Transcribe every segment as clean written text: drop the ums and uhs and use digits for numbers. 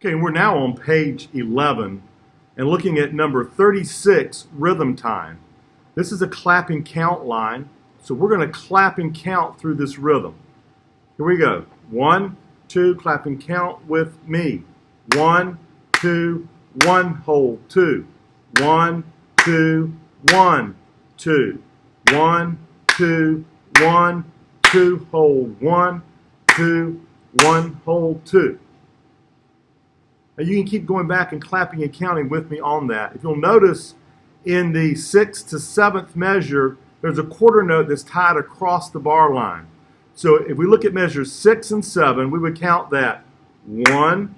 Okay, we're now on page 11 and looking at number 36, rhythm time. This is a clap and count line, so we're going to clap and count through this rhythm. Here we go. 1, 2, clap and count with me. 1, 2, 1, hold, 2. 1, 2, 1, 2. 1, 2, 1, 2, hold, 1, 2, 1, hold, 2. Now you can keep going back and clapping and counting with me on that. If you'll notice in the 6th to 7th measure, there's a quarter note that's tied across the bar line. So if we look at measures 6 and 7, we would count that 1,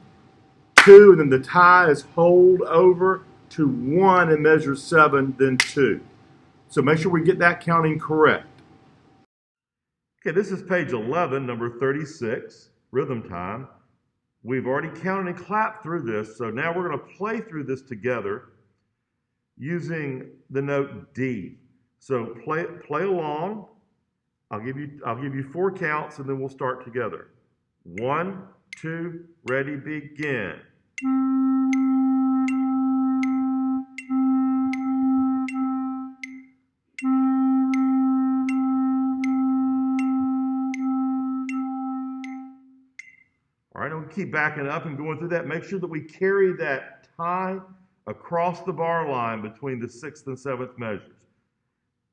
2, and then the tie is hold over to 1 in measure 7, then 2. So make sure we get that counting correct. Okay, this is page 11, number 36, rhythm time. We've already counted and clapped through this, so now we're going to play through this together using the note D. So play along. I'll give you 4 counts, and then we'll start together. 1, 2, ready, begin. All right, and we'll keep backing up and going through that. Make sure that we carry that tie across the bar line between the 6th and 7th measures.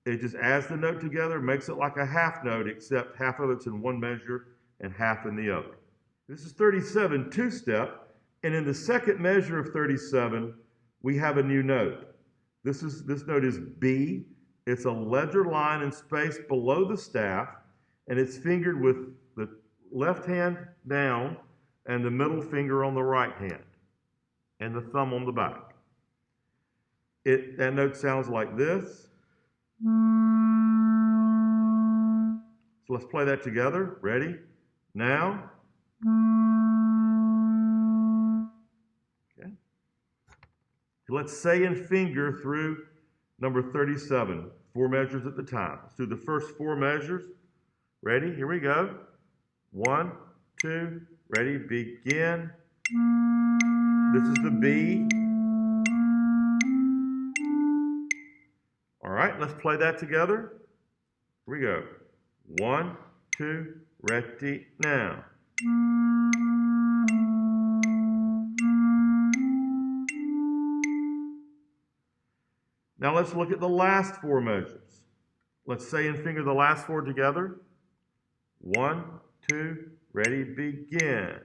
It just adds the note together, makes it like a half note, except half of it's in one measure and half in the other. This is 37, 2-step, and in the second measure of 37, we have a new note. This note is B. It's a ledger line and space below the staff, and it's fingered with the left hand down and the middle finger on the right hand, and the thumb on the back. That note sounds like this. So let's play that together. Ready? Now. Okay. Let's say and finger through number 37, 4 measures at the time. Let's do the first 4 measures. Ready? Here we go. 1, 2, ready, begin. This is the B. All right, let's play that together. Here we go. 1, 2, ready, now. Now let's look at the last 4 measures. Let's say and finger the last 4 together. 1, 2, ready, begin.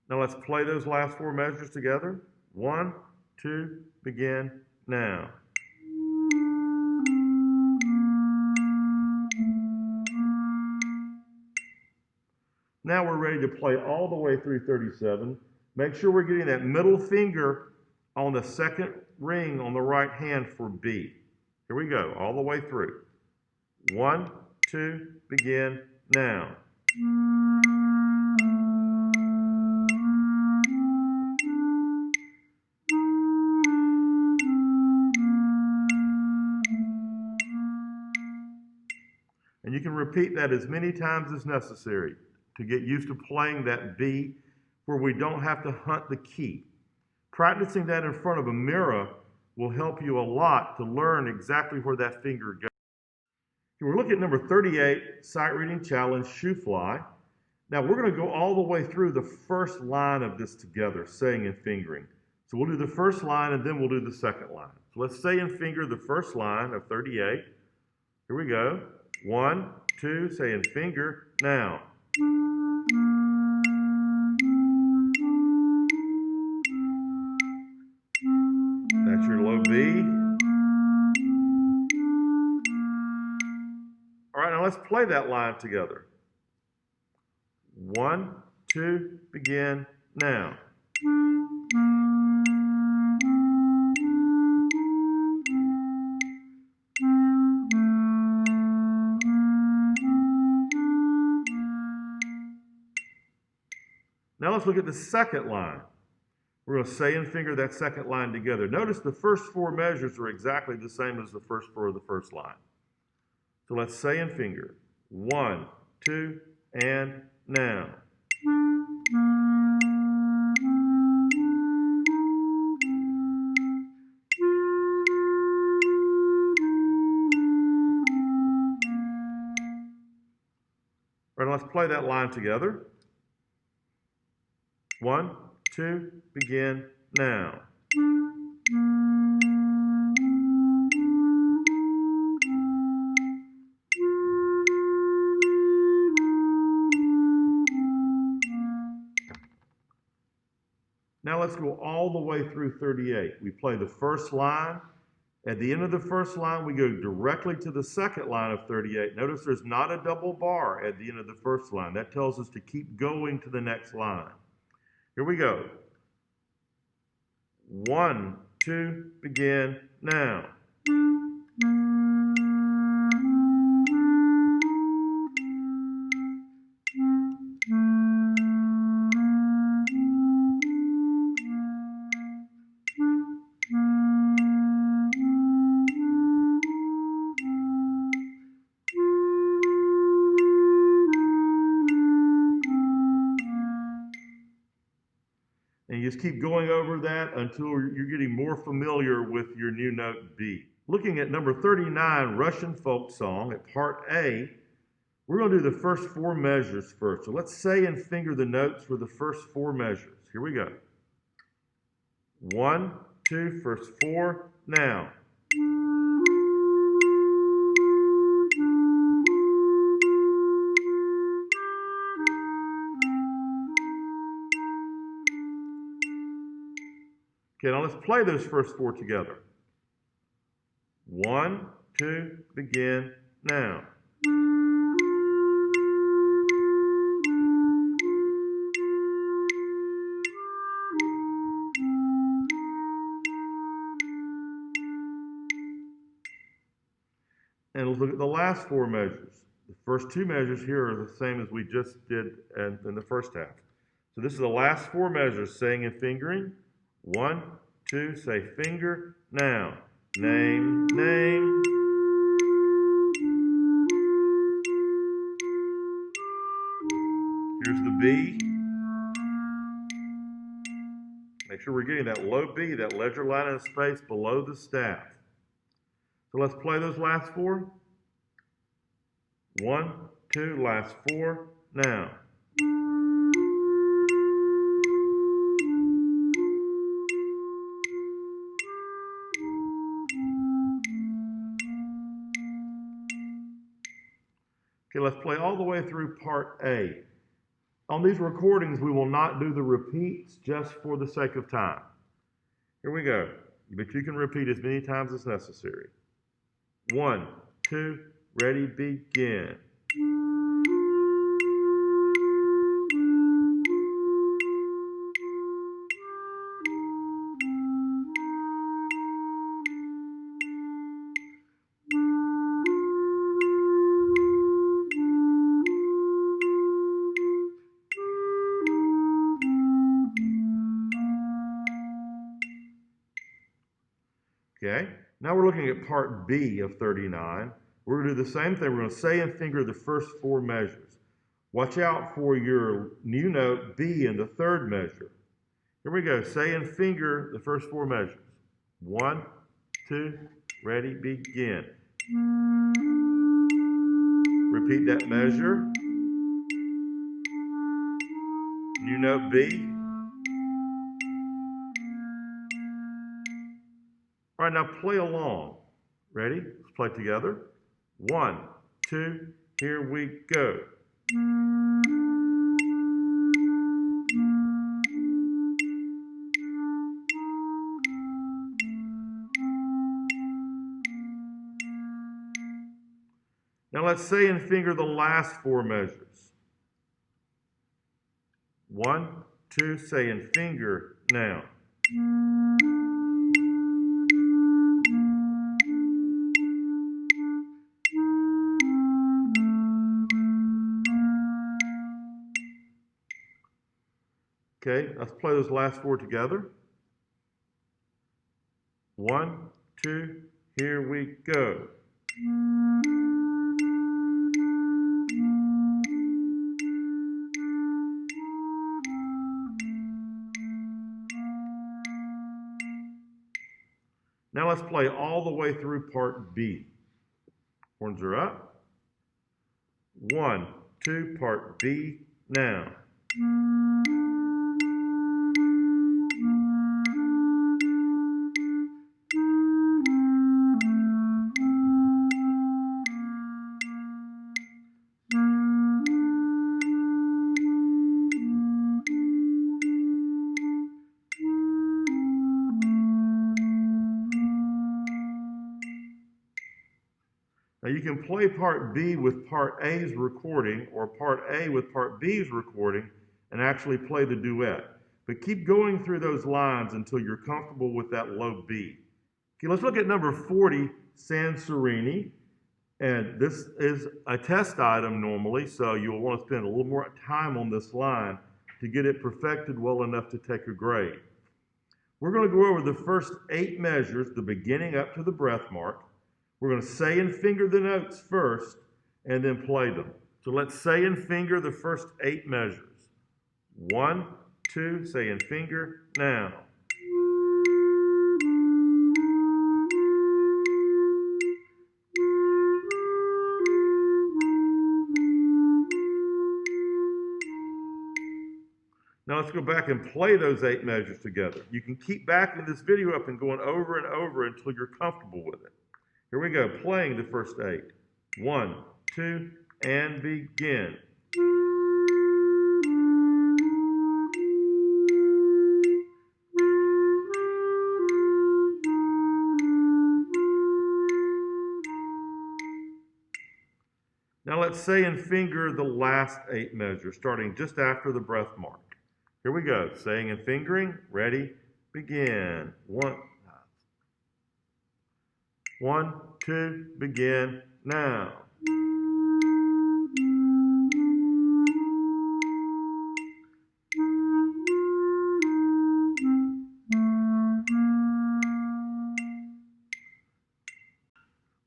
Now let's play those last 4 measures together. 1, 2, begin, now. Now we're ready to play all the way through 37. Make sure we're getting that middle finger on the second ring on the right hand for B. Here we go, all the way through. 1, 2, begin, now. And you can repeat that as many times as necessary to get used to playing that B where we don't have to hunt the key. Practicing that in front of a mirror will help you a lot to learn exactly where that finger goes. We're looking at number 38, Sight Reading Challenge, Shoe Fly. Now we're going to go all the way through the first line of this together, saying and fingering. So we'll do the first line and then we'll do the second line. So let's say and finger the first line of 38. Here we go. 1, 2, say and finger, now. That's your low B. All right, now let's play that line together. 1, 2, begin, now. Now let's look at the second line. We're going to say and finger that second line together. Notice the first 4 measures are exactly the same as the first 4 of the first line. So let's say and finger. 1, 2, and now. All right, let's play that line together. 1, 2, begin now. Now let's go all the way through 38. We play the first line. At the end of the first line, we go directly to the second line of 38. Notice there's not a double bar at the end of the first line. That tells us to keep going to the next line. Here we go. 1, 2, begin now. And you just keep going over that until you're getting more familiar with your new note B. Looking at number 39, Russian folk song at part A, we're going to do the first 4 measures first. So let's say and finger the notes for the first 4 measures. Here we go. 1, 2, first 4, now. Okay, now let's play those first 4 together. 1, 2, begin now. And let's look at the last 4 measures. The first 2 measures here are the same as we just did in the first half. So this is the last 4 measures, saying and fingering. 1, 2, say finger, now. Name, name. Here's the B. Make sure we're getting that low B, that ledger line of space below the staff. So let's play those last 4. 1, 2, last 4, now. Okay, let's play all the way through part A. On these recordings, we will not do the repeats just for the sake of time. Here we go. But you can repeat as many times as necessary. 1, 2, ready, begin. Okay, now we're looking at part B of 39. We're going to do the same thing. We're going to say and finger the first 4 measures. Watch out for your new note B in the 3rd measure. Here we go. Say and finger the first 4 measures. 1, 2, ready, begin. Repeat that measure. New note B. All right, now play along. Ready? Let's play together. 1, 2, here we go. Now let's say and finger the last 4 measures. 1, 2, say and finger now. Okay, let's play those last 4 together. 1, 2, here we go. Now let's play all the way through part B. Horns are up. 1, 2, part B, now. Now you can play part B with part A's recording or part A with part B's recording and actually play the duet. But keep going through those lines until you're comfortable with that low B. Okay, let's look at number 40, Sanserini. And this is a test item normally, so you'll want to spend a little more time on this line to get it perfected well enough to take a grade. We're going to go over the first 8 measures, the beginning up to the breath mark. We're going to say and finger the notes first and then play them. So let's say and finger the first 8 measures. 1, 2, say and finger, now. Now let's go back and play those 8 measures together. You can keep backing this video up and going over and over until you're comfortable with it. Here we go, playing the first 8. 1, 2, and begin. Now let's say and finger the last 8 measures, starting just after the breath mark. Here we go, saying and fingering, ready, begin. 1, 2, begin now.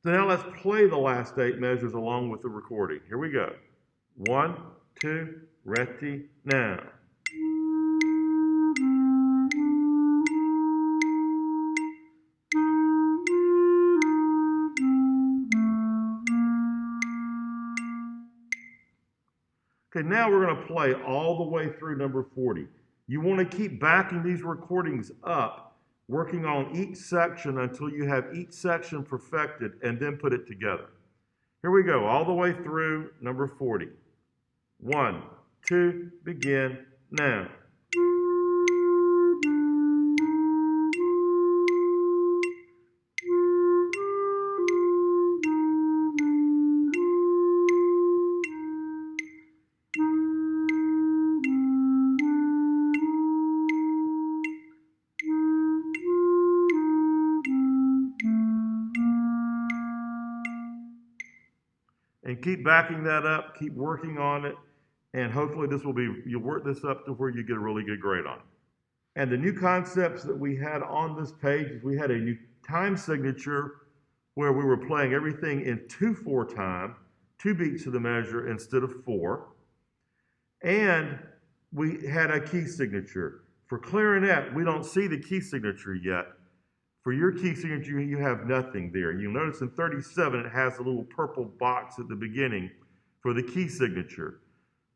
So now let's play the last 8 measures along with the recording. Here we go. 1, 2, ready, now. Okay, now we're going to play all the way through number 40. You want to keep backing these recordings up, working on each section until you have each section perfected, and then put it together. Here we go, all the way through number 40. 1, 2, begin now. And keep backing that up, keep working on it, and hopefully you'll work this up to where you get a really good grade on it. And the new concepts that we had on this page is we had a new time signature where we were playing everything in 2/4 time, 2 beats of the measure instead of 4. And we had a key signature. For clarinet, we don't see the key signature yet. For your key signature, you have nothing there. You'll notice in 37, it has a little purple box at the beginning for the key signature.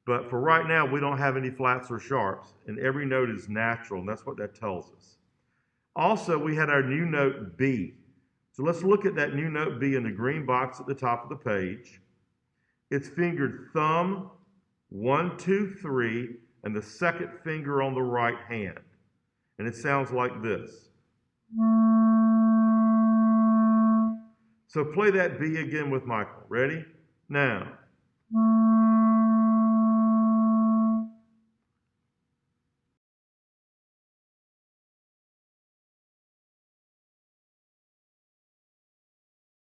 But for right now, we don't have any flats or sharps, and every note is natural, and that's what that tells us. Also, we had our new note B. So let's look at that new note B in the green box at the top of the page. It's fingered thumb, 1, 2, 3, and the second finger on the right hand. And it sounds like this. So play that B again with Michael. Ready? Now.